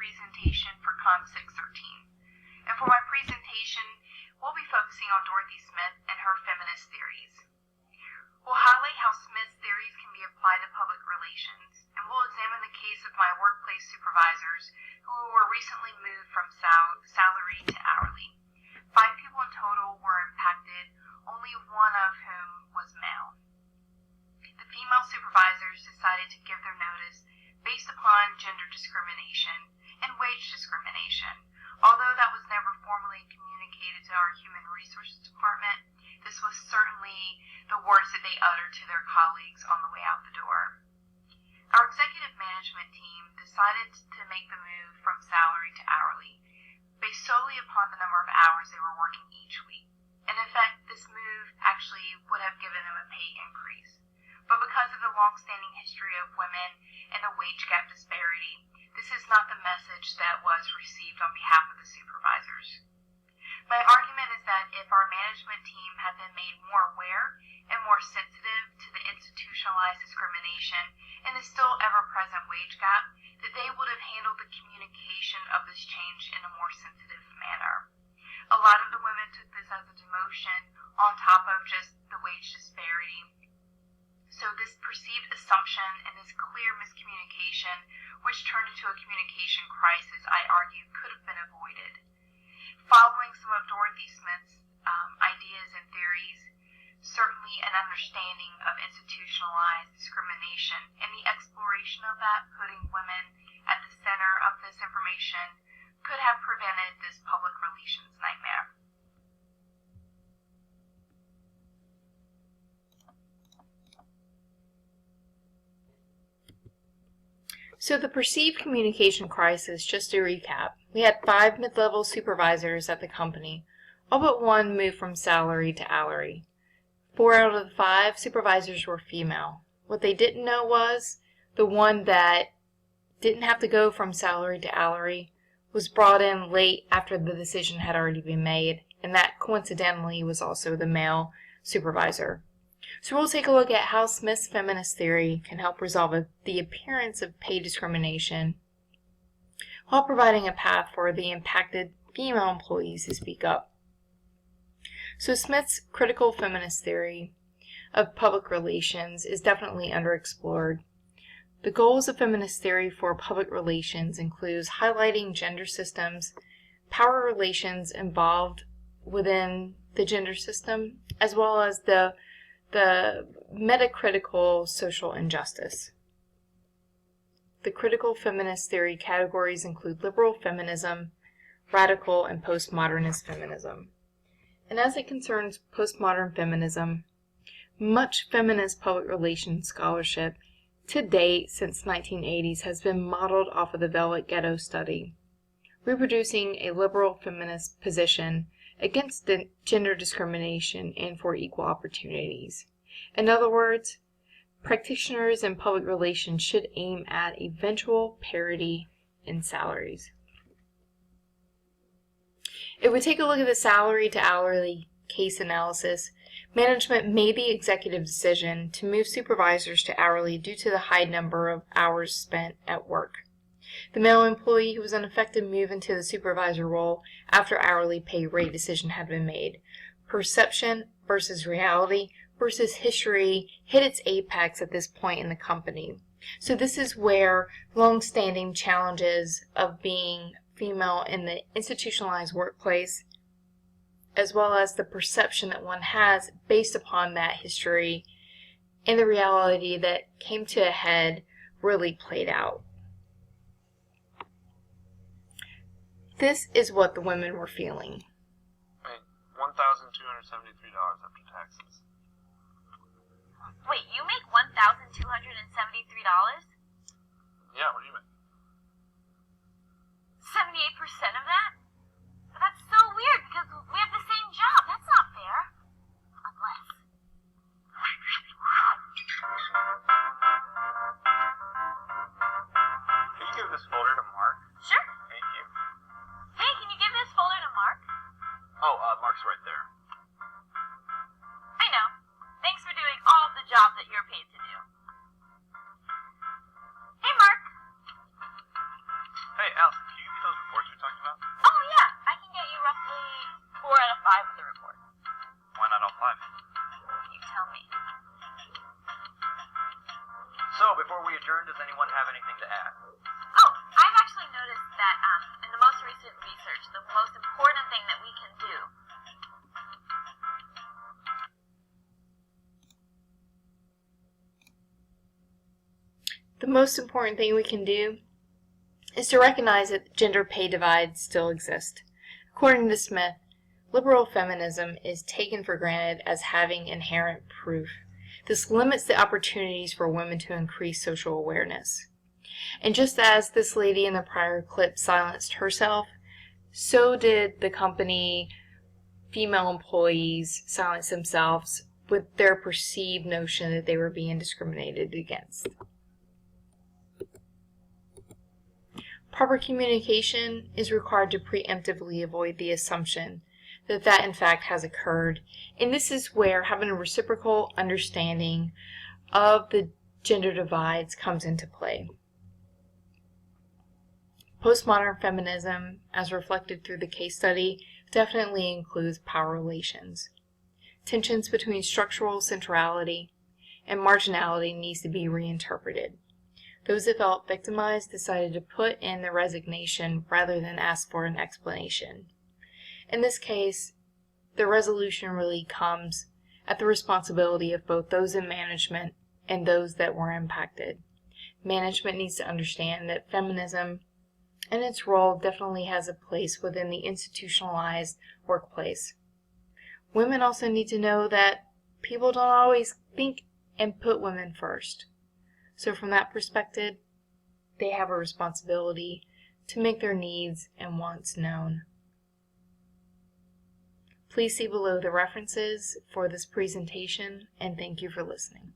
presentation for Con 613. And for my presentation, we'll be focusing on Dorothy Smith and her feminist theories. We'll highlight how Smith's theories can be applied to public relations, and we'll examine the case of my workplace supervisors who were recently moved from salary to hourly. 5 people in total were impacted, only one of whom was male. The female supervisors decided to give their notice based upon gender discrimination and wage discrimination. Although that was never formally communicated to our Human Resources Department, this was certainly the words that they uttered to their colleagues on the way out the door. Our executive management team decided to make the move from salary to hourly, based solely upon the number of hours they were working each week. And in fact, this move actually would have given them a pay increase. But because of the long-standing history of women and the wage gap disparity, this is not the message that was received on behalf of the supervisors. My argument is that if our management team had been made more aware and more sensitive to the institutionalized discrimination and the still ever-present wage gap, that they would have handled the communication of this change in a more sensitive manner. A lot of the women took this as a demotion on top of just the wage disparity. So this perceived assumption and this clear miscommunication, which turned into a communication crisis, I argue, could have been avoided. Following some of Dorothy Smith's ideas and theories, certainly an understanding of institutionalized discrimination and the exploration of that, putting women at the center of this information, could have prevented this public relations nightmare. So the perceived communication crisis, just to recap, we had 5 mid-level supervisors at the company. All but one moved from salary to hourly. 4 out of the 5 supervisors were female. What they didn't know was the one that didn't have to go from salary to hourly was brought in late after the decision had already been made, and that coincidentally was also the male supervisor. So we'll take a look at how Smith's feminist theory can help resolve the appearance of pay discrimination while providing a path for the impacted female employees to speak up. So Smith's critical feminist theory of public relations is definitely underexplored. The goals of feminist theory for public relations includes highlighting gender systems, power relations involved within the gender system, as well as the metacritical social injustice. The critical feminist theory categories include liberal feminism, radical, and postmodernist feminism. And as it concerns postmodern feminism, much feminist public relations scholarship to date since 1980s has been modeled off of the Velvet Ghetto study, reproducing a liberal feminist position against gender discrimination and for equal opportunities. In other words, practitioners in public relations should aim at eventual parity in salaries. If we take a look at the salary to hourly case analysis, management made the executive decision to move supervisors to hourly due to the high number of hours spent at work. The male employee who was unaffected moved into the supervisor role after hourly pay rate decision had been made. Perception versus reality versus history hit its apex at this point in the company. So this is where long-standing challenges of being female in the institutionalized workplace, as well as the perception that one has based upon that history and the reality that came to a head, really played out. This is what the women were feeling. Wait, $1,273 after taxes. Wait, you make $1,273? Yeah, what do you make? 78% of that? That's so weird because we have the same job. That's not fair. Unless. Can you give this folder to Mark? Sure. Thank you. Hey, can you give this folder to Mark? Oh, Mark's right there. Hey, before we adjourn, does anyone have anything to add? Oh, I've actually noticed that in the most recent research, the most important thing that we can do The most important thing we can do is to recognize that gender pay divides still exist. According to Smith, liberal feminism is taken for granted as having inherent proof. This limits the opportunities for women to increase social awareness. And just as this lady in the prior clip silenced herself, so did the company female employees silence themselves with their perceived notion that they were being discriminated against. Proper communication is required to preemptively avoid the assumption that that in fact has occurred, and this is where having a reciprocal understanding of the gender divides comes into play. Postmodern feminism, as reflected through the case study, definitely includes power relations. Tensions between structural centrality and marginality needs to be reinterpreted. Those that felt victimized decided to put in the resignation rather than ask for an explanation. In this case, the resolution really comes at the responsibility of both those in management and those that were impacted. Management needs to understand that feminism and its role definitely has a place within the institutionalized workplace. Women also need to know that people don't always think and put women first. So from that perspective, they have a responsibility to make their needs and wants known. Please see below the references for this presentation, and thank you for listening.